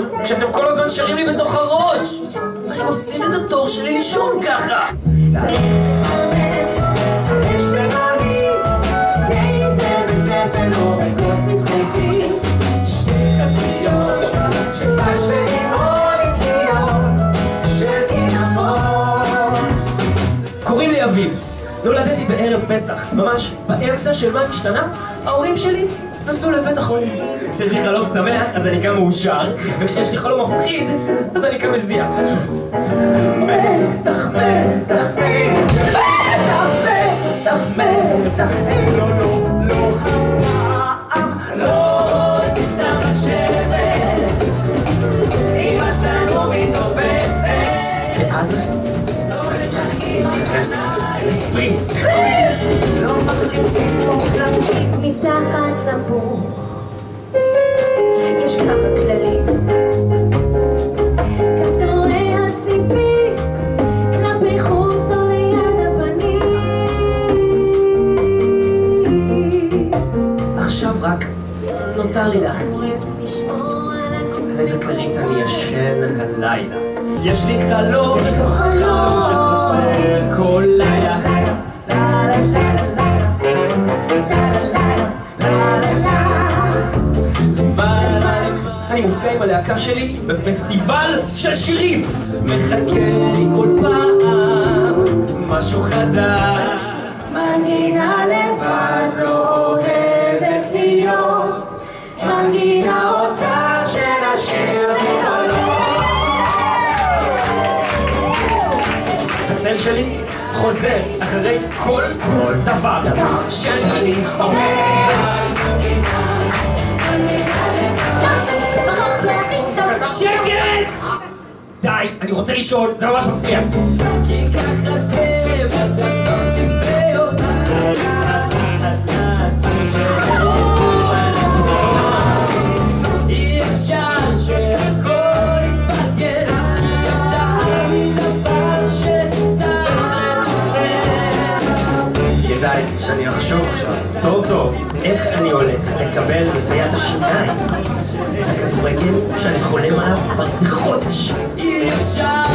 לישון כשאתם כל הזמן שרים לי בתוך הראש? אני מפסיד את התור שלי לישון ככה! קוראים לי אביב. נולדתי בערב פסח, ממש באמצע של מה השתנה. ההורים שלי נסעו לבית החולים. כשיש לי חלום שמח, אז אני קם מאושר, וכשיש לי חלום מפחיד, אז אני קם מזיע. מתח, מתח, לא הפעם, לא רוצים סתם לשבת, אמא שלנו מתופסת. ואז צריך להיכנס לפריז. מתחת לבור יש כמה כללים, כפתורי הציפית כלפי חוץ או ליד הפנים. עכשיו רק נותר לי להחליט על איזה כרית אני ישן הלילה. יש לי חלום, חלום שחוזר כל לילה. אני מופיע עם הלהקה שלי בפסטיבל של שירים. מחכה לי כל פעם משהו חדש. מנגינה לבד לא אוהבת להיות, מנגינה רוצה שנשאיר בקולות. הצל שלי חוזר אחרי כל דבר שאני אומר. שקט! די, אני רוצה לישון, זה ממש מפריע. כי ככה זה, ואתה לא תפרה אותה. אי אפשר שהכל יתבגר, כי אתה דבר שצריך. כדאי שאני אחשוב עכשיו, טוב טוב, איך אני הולך לקבל רפואת השיניים את הכדורגל שאני חולם עליו כבר איזה חודש. אי אפשר